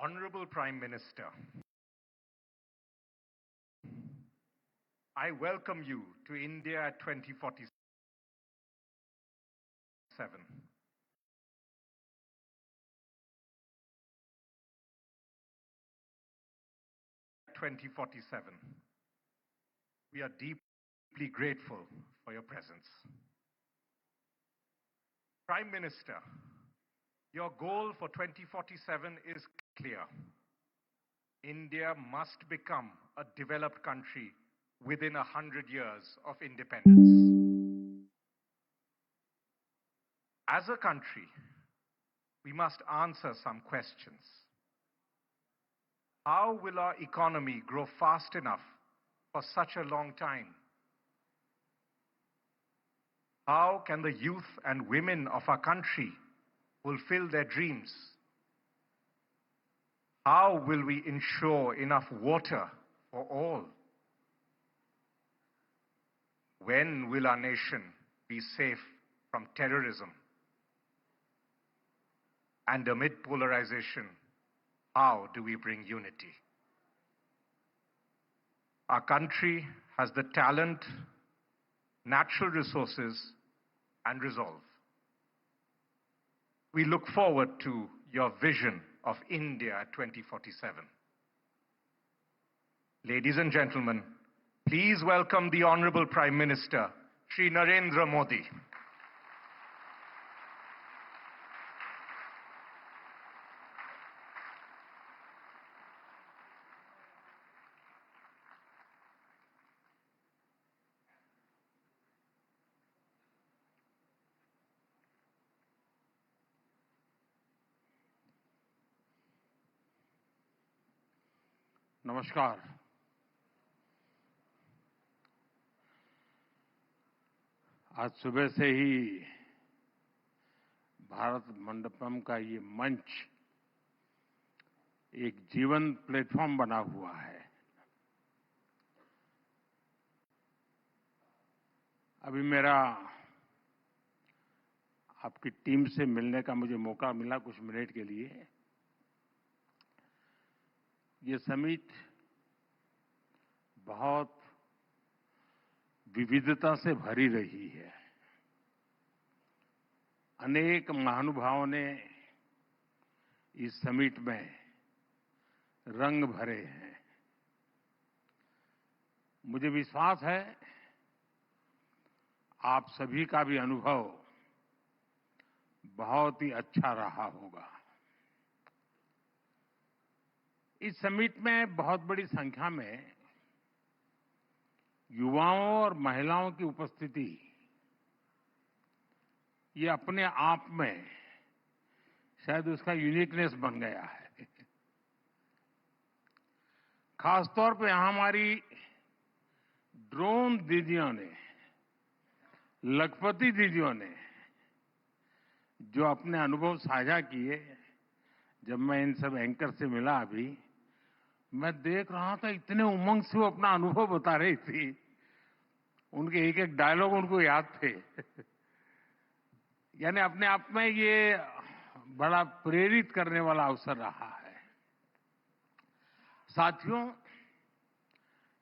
Honorable Prime Minister, I welcome you to India 2047. 2047. We are deeply grateful for your presence. Prime Minister, your goal for 2047 is clear. India must become a developed country within 100 years of independence. As a country, we must answer some questions. How will our economy grow fast enough for such a long time? How can the youth and women of our country fulfill their dreams? How will we ensure enough water for all? When will our nation be safe from terrorism? And amid polarization, how do we bring unity? Our country has the talent, natural resources, and resolve. We look forward to your vision of India 2047. Ladies and gentlemen, please welcome the Honorable Prime Minister, Shri Narendra Modi. नमस्कार। आज सुबह से ही भारत मंडपम का ये मंच एक जीवन platform बना हुआ है। अभी मेरा आपकी टीम से मिलने का मुझे मौका मिला कुछ मिनट के लिए। ये समिट बहुत विविधता से भरी रही है। अनेक महानुभावों ने इस समिट में रंग भरे हैं। मुझे विश्वास है आप सभी का भी अनुभव बहुत ही अच्छा रहा होगा। इस समिट में बहुत बड़ी संख्या में युवाओं और महिलाओं की उपस्थिति ये अपने आप में शायद उसका यूनिकनेस बन गया है। खासतौर पे हमारी ड्रोन दीदियों ने, लखपति दीदियों ने जो अपने अनुभव साझा किए, जब मैं इन सब एंकर से मिला अभी, मैं देख रहा था इतने उमंग से वो अपना अनुभव बता रही थी। उनके एक एक डायलॉग उनको याद थे। यानी अपने आप में ये बड़ा प्रेरित करने वाला अवसर रहा है। साथियों,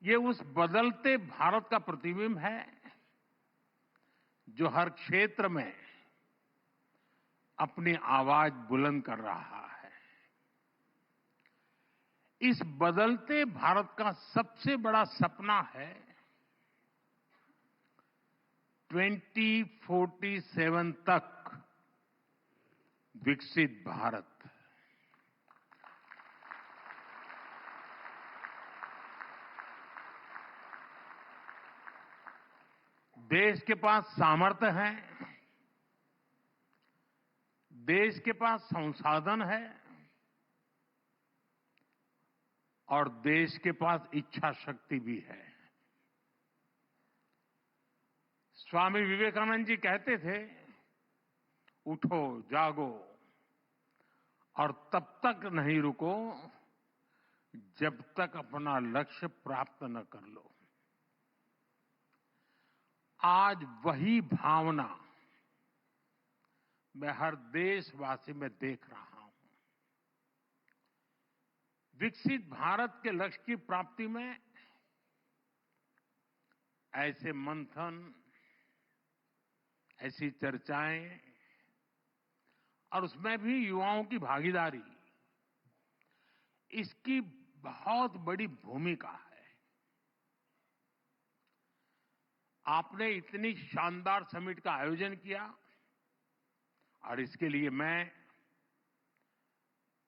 ये उस बदलते भारत का प्रतिबिंब है जो हर क्षेत्र में अपनी आवाज बुलंद कर रहा है। इस बदलते भारत का सबसे बड़ा सपना है 2047 तक विकसित भारत। देश के पास सामर्थ्य है, देश के पास संसाधन है और देश के पास इच्छा शक्ति भी है। स्वामी विवेकानंद जी कहते थे, उठो, जागो और तब तक नहीं रुको जब तक अपना लक्ष्य प्राप्त न कर लो। आज वही भावना मैं हर देशवासी में देख रहा हूं। विकसित भारत के लक्ष्य की प्राप्ति में ऐसे मंथन, ऐसी चर्चाएं और उसमें भी युवाओं की भागीदारी, इसकी बहुत बड़ी भूमिका है। आपने इतनी शानदार समिट का आयोजन किया और इसके लिए मैं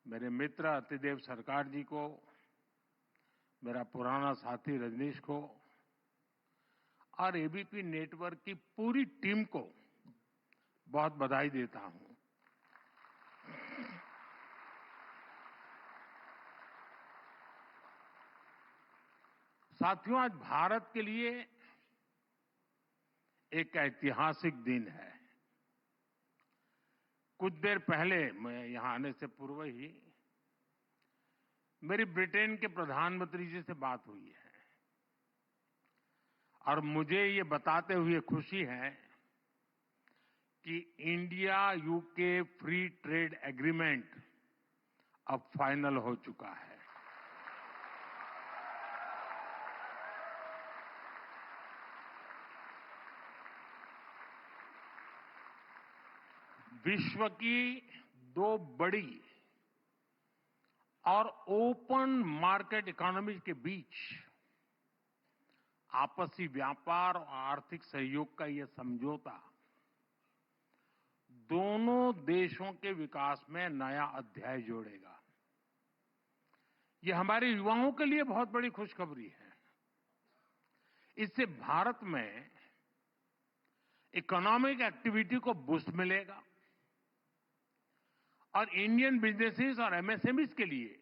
मेरे मित्र अतिदेव सरकार जी को, मेरा पुराना साथी रजनीश को और एबीपी नेटवर्क की पूरी टीम को बहुत बधाई देता हूं। साथियों, आज भारत के लिए एक ऐतिहासिक दिन है। कुछ देर पहले, मैं यहां आने से पूर्व ही, मेरी ब्रिटेन के प्रधानमंत्री जी से बात हुई है और मुझे ये बताते हुए खुशी है कि India UK free trade agreement अब फाइनल हो चुका है। विश्व की दो बड़ी और ओपन मार्केट इकोनॉमी के बीच आपसी व्यापार और आर्थिक सहयोग का यह समझौता दोनों देशों के विकास में नया अध्याय जोड़ेगा। यह हमारे युवाओं के लिए बहुत बड़ी खुशखबरी है। इससे भारत में इकोनॉमिक एक्टिविटी को बूस्ट मिलेगा और इंडियन बिजनेसेस और एमएसएमईज के लिए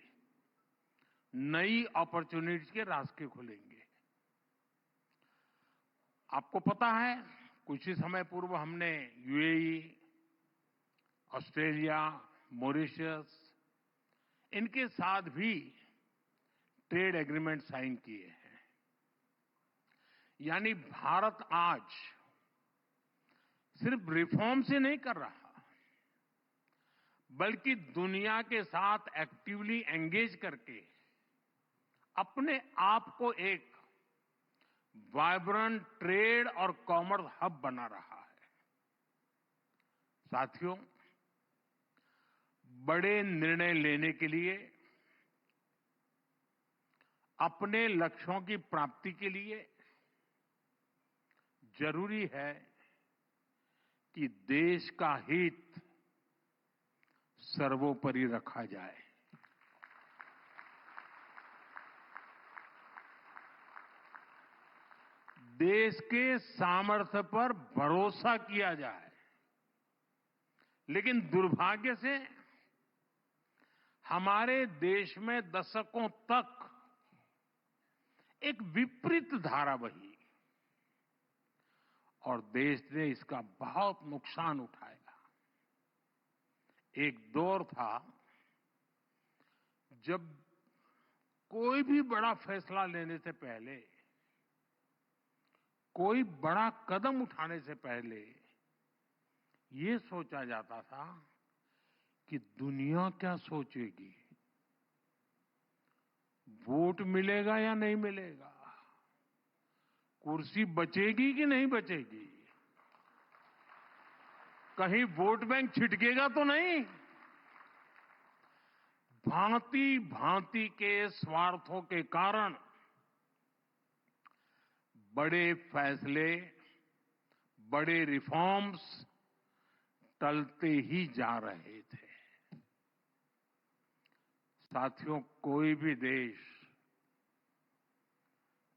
नई अपॉर्चुनिटीज के रास्ते खुलेंगे। आपको पता है, कुछ ही समय पूर्व हमने यूएई, ऑस्ट्रेलिया, मॉरिशस, इनके साथ भी ट्रेड एग्रीमेंट साइन किए हैं। यानी भारत आज सिर्फ रिफॉर्म से नहीं कर रहा, बल्कि दुनिया के साथ एक्टिवली एंगेज करके अपने आप को एक वाइब्रेंट ट्रेड और कॉमर्स हब बना रहा है। साथियों, बड़े निर्णय लेने के लिए, अपने लक्ष्यों की प्राप्ति के लिए जरूरी है कि देश का हित सर्वोपरि रखा जाए। देश के सामर्थ्य पर भरोसा किया जाए। लेकिन दुर्भाग्य से हमारे देश में दशकों तक एक विपरीत धारा बही और देश ने इसका बहुत नुकसान उठाया। एक दौर था जब कोई भी बड़ा फैसला लेने से पहले, कोई बड़ा कदम उठाने से पहले ये सोचा जाता था कि दुनिया क्या सोचेगी, वोट मिलेगा या नहीं मिलेगा, कुर्सी बचेगी कि नहीं बचेगी, कहीं वोट बैंक छिटकेगा तो नहीं। भांति भांति के स्वार्थों के कारण बड़े फैसले, बड़े रिफॉर्म्स टलते ही जा रहे थे। साथियों, कोई भी देश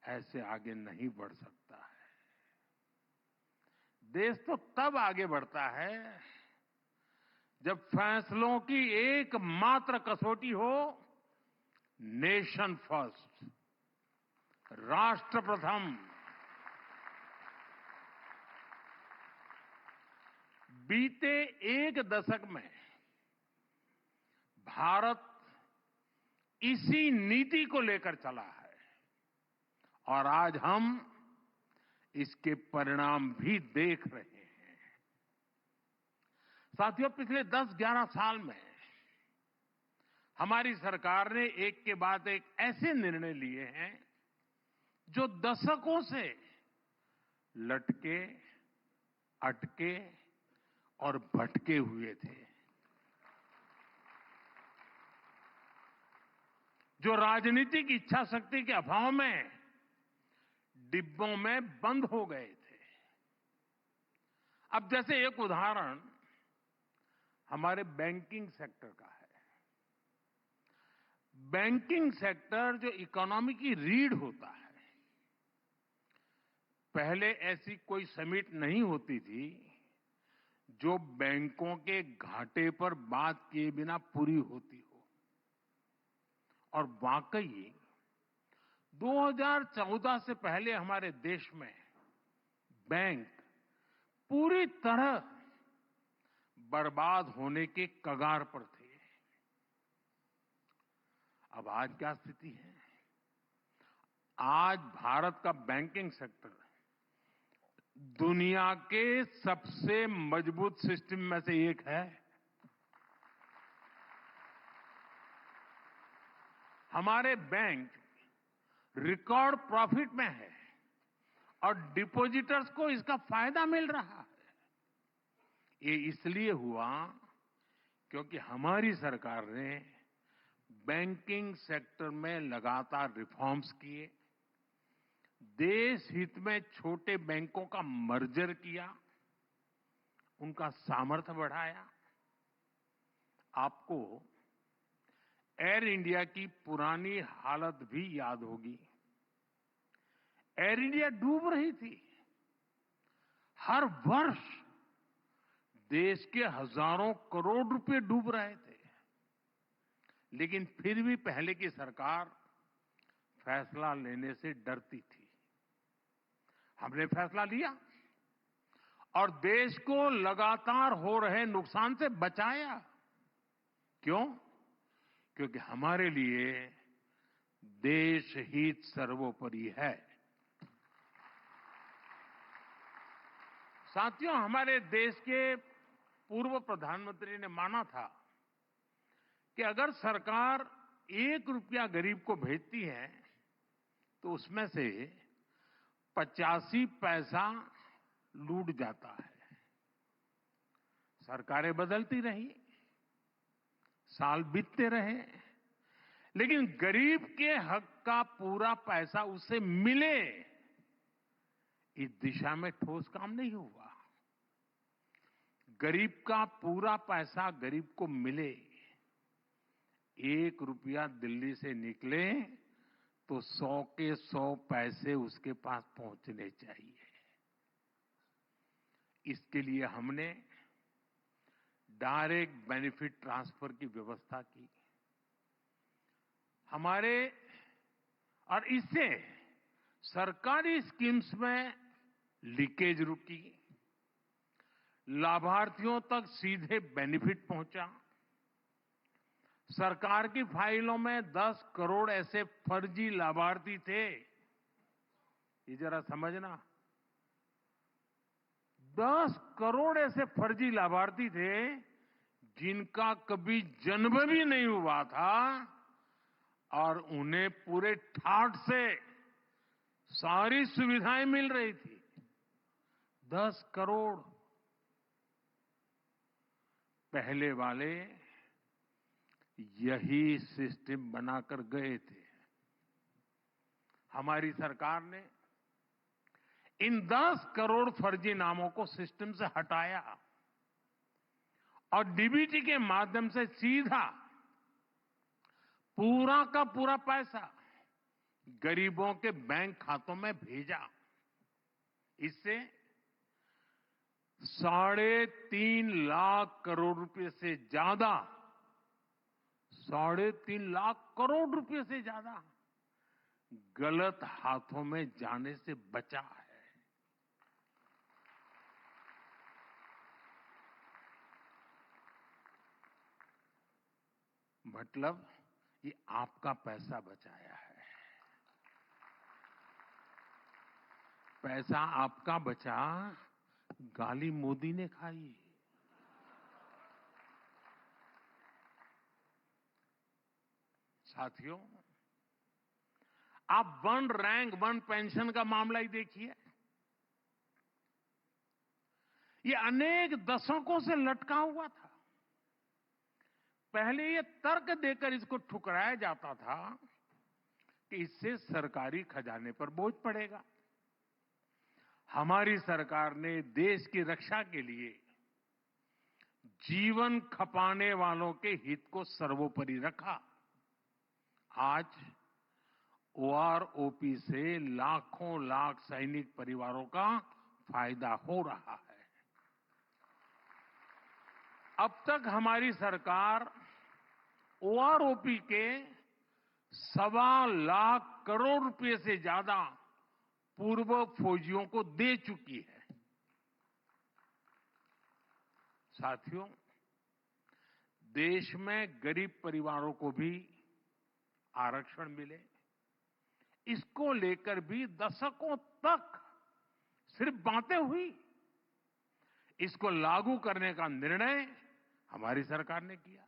ऐसे आगे नहीं बढ़ सकता है। देश तो तब आगे बढ़ता है जब फैसलों की एकमात्र कसौटी हो नेशन फर्स्ट, राष्ट्र प्रथम। बीते एक दशक में भारत इसी नीति को लेकर चला है और आज हम इसके परिणाम भी देख रहे हैं। साथियों, पिछले 10-11 साल में हमारी सरकार ने एक के बाद एक ऐसे निर्णय लिए हैं जो दशकों से लटके, अटके और भटके हुए थे, जो राजनीतिक इच्छा शक्ति के अभाव में डिब्बों में बंद हो गए थे। अब जैसे एक उदाहरण हमारे बैंकिंग सेक्टर का है। बैंकिंग सेक्टर जो इकोनॉमी की रीढ़ होता है, पहले ऐसी कोई समिट नहीं होती थी जो बैंकों के घाटे पर बात किए बिना पूरी होती हो। और वाकई 2014 से पहले हमारे देश में बैंक पूरी तरह बर्बाद होने के कगार पर थे। अब आज क्या स्थिति है? आज भारत का बैंकिंग सेक्टर दुनिया के सबसे मजबूत सिस्टम में से एक है। हमारे बैंक रिकॉर्ड प्रॉफिट में है और डिपॉजिटर्स को इसका फायदा मिल रहा है। ये इसलिए हुआ क्योंकि हमारी सरकार ने बैंकिंग सेक्टर में लगातार रिफॉर्म्स किए, देश हित में छोटे बैंकों का मर्जर किया, उनका सामर्थ्य बढ़ाया। आपको एयर इंडिया की पुरानी हालत भी याद होगी। एयर इंडिया डूब रही थी। हर वर्ष देश के हजारों करोड़ रुपए डूब रहे थे, लेकिन फिर भी पहले की सरकार फैसला लेने से डरती थी। हमने फैसला लिया और देश को लगातार हो रहे नुकसान से बचाया। क्यों? क्योंकि हमारे लिए देश हित सर्वोपरि है। साथियों, हमारे देश के पूर्व प्रधानमंत्री ने माना था कि अगर सरकार 1 रुपया गरीब को भेजती है तो उसमें से 85 पैसा लूट जाता है। सरकारें बदलती रही, साल बीतते रहे, लेकिन गरीब के हक का पूरा पैसा उसे मिले, इस दिशा में ठोस काम नहीं हुआ। गरीब का पूरा पैसा गरीब को मिले, 1 रुपया दिल्ली से निकले तो 100 के 100 पैसे उसके पास पहुंचने चाहिए। इसके लिए हमने डायरेक्ट बेनिफिट ट्रांसफर की व्यवस्था की। और इससे सरकारी स्कीम्स में लीकेज रुकी, लाभार्थियों तक सीधे बेनिफिट पहुंचा। सरकार की फाइलों में 10 करोड़ ऐसे फर्जी लाभार्थी थे, ये जरा समझना। 10 करोड़ ऐसे फर्जी लाभार्थी थे जिनका कभी जन्म भी नहीं हुआ था और उन्हें पूरे ठाठ से सारी सुविधाएं मिल रही थी। 10 करोड़। पहले वाले यही सिस्टम बनाकर गए थे। हमारी सरकार ने इन 10 करोड़ फर्जी नामों को सिस्टम से हटाया और डीबीटी के माध्यम से सीधा पूरा का पूरा पैसा गरीबों के बैंक खातों में भेजा। इससे 3.5 लाख करोड़ रुपए से ज्यादा 3.5 लाख करोड़ रुपए से ज्यादा गलत हाथों में जाने से बचा है। मतलब ये आपका पैसा बचाया है। पैसा आपका बचा, गाली मोदी ने खाई। साथियों, आप वन रैंक वन पेंशन का मामला ही देखिए। ये अनेक दशकों से लटका हुआ था। पहले ये तर्क देकर इसको ठुकराया जाता था कि इससे सरकारी खजाने पर बोझ पड़ेगा। हमारी सरकार ने देश की रक्षा के लिए जीवन खपाने वालों के हित को सर्वोपरि रखा। आज ओआरओपी से लाखों लाख सैनिक परिवारों का फायदा हो रहा है। अब तक हमारी सरकार ओआरओपी के 1.25 लाख करोड़ रुपए से ज्यादा पूर्व फौजियों को दे चुकी है। साथियों, देश में गरीब परिवारों को भी आरक्षण मिले, इसको लेकर भी दशकों तक सिर्फ बातें हुई। इसको लागू करने का निर्णय हमारी सरकार ने किया।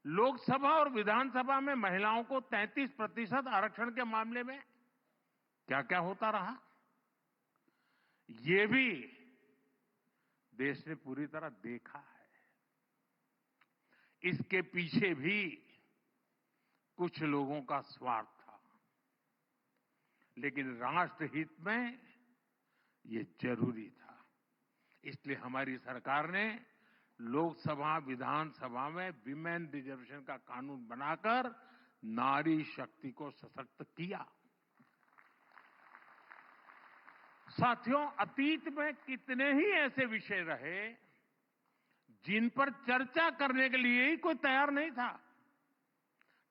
लोकसभा और विधानसभा में महिलाओं को 33% आरक्षण के मामले में क्या क्या होता रहा, ये भी देश ने पूरी तरह देखा है। इसके पीछे भी कुछ लोगों का स्वार्थ था, लेकिन राष्ट्रहित में ये जरूरी था। इसलिए हमारी सरकार ने लोकसभा विधानसभा में विमेन रिजर्वेशन का कानून बनाकर नारी शक्ति को सशक्त किया। साथियों, अतीत में कितने ही ऐसे विषय रहे जिन पर चर्चा करने के लिए ही कोई तैयार नहीं था।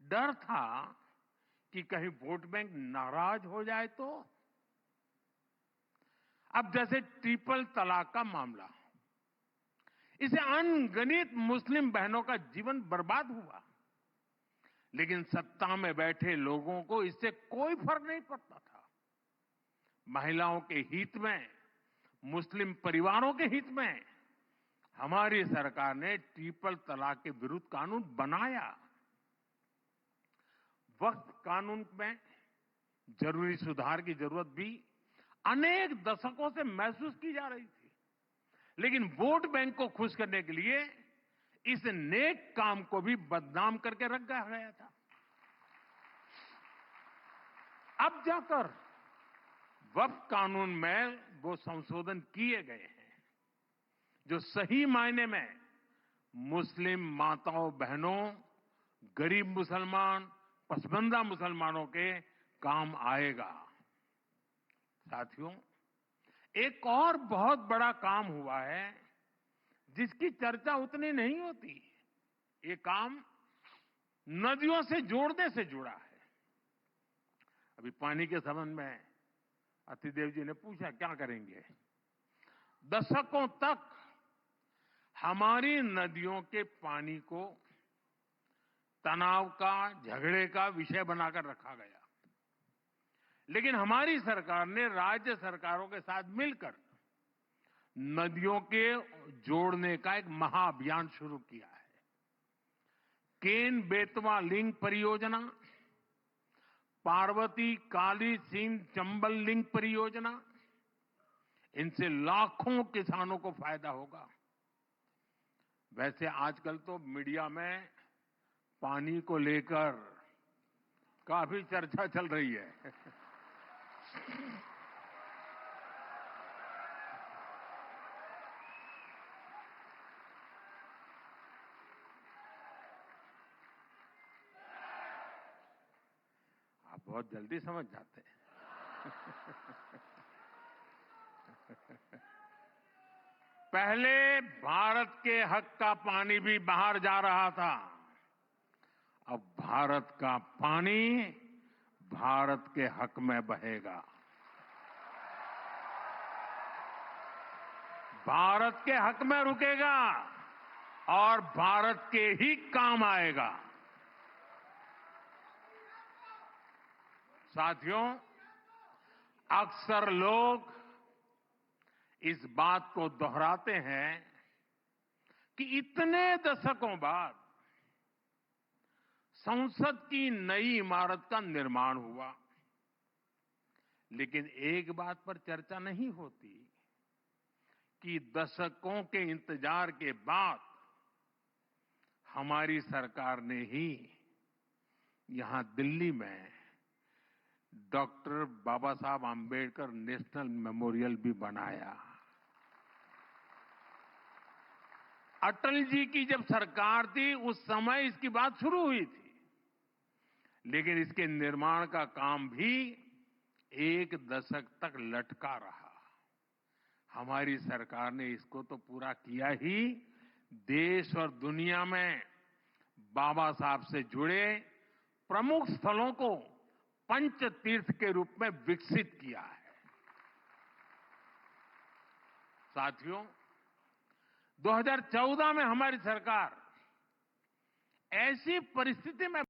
डर था कि कहीं वोट बैंक नाराज हो जाए तो। अब जैसे ट्रिपल तलाक का मामला, इसे अनगिनत मुस्लिम बहनों का जीवन बर्बाद हुआ, लेकिन सत्ता में बैठे लोगों को इससे कोई फर्क नहीं पड़ता था। महिलाओं के हित में, मुस्लिम परिवारों के हित में हमारी सरकार ने ट्रिपल तलाक के विरुद्ध कानून बनाया। वक्त कानून में जरूरी सुधार की जरूरत भी अनेक दशकों से महसूस की जा रही थी, लेकिन वोट बैंक को खुश करने के लिए इस नेक काम को भी बदनाम करके रख गया था। अब जाकर वक्फ कानून में वो संशोधन किए गए हैं जो सही मायने में मुस्लिम माताओं बहनों, गरीब मुसलमान, पसमानदा मुसलमानों के काम आएगा। साथियों, एक और बहुत बड़ा काम हुआ है जिसकी चर्चा उतनी नहीं होती। ये काम नदियों से जोड़ने से जुड़ा है। अभी पानी के संबंध में अतिदेव जी ने पूछा क्या करेंगे। दशकों तक हमारी नदियों के पानी को तनाव का, झगड़े का विषय बनाकर रखा गया, लेकिन हमारी सरकार ने राज्य सरकारों के साथ मिलकर नदियों के जोड़ने का एक महाअभियान शुरू किया है। केन बेतवा लिंक परियोजना, पार्वती काली सिंध चंबल लिंक परियोजना, इनसे लाखों किसानों को फायदा होगा। वैसे आजकल तो मीडिया में पानी को लेकर काफी चर्चा चल रही है। आप बहुत जल्दी समझ जाते हैं। पहले भारत के हक का पानी भी बाहर जा रहा था, अब भारत का पानी भारत के हक में बहेगा। भारत के हक में रुकेगा और भारत के ही काम आएगा। साथियों, अक्सर लोग इस बात को दोहराते हैं कि इतने दशकों बाद संसद की नई इमारत का निर्माण हुआ। लेकिन एक बात पर चर्चा नहीं होती कि दशकों के इंतजार के बाद हमारी सरकार ने ही यहां दिल्ली में डॉक्टर बाबा साहब आम्बेडकर नेशनल मेमोरियल भी बनाया। अटल जी की जब सरकार थी उस समय इसकी बात शुरू हुई थी, लेकिन इसके निर्माण का काम भी एक दशक तक लटका रहा। हमारी सरकार ने इसको तो पूरा किया ही, देश और दुनिया में बाबा साहब से जुड़े प्रमुख स्थलों को पंच तीर्थ के रूप में विकसित किया है। साथियों, 2014 में हमारी सरकार ऐसी परिस्थिति में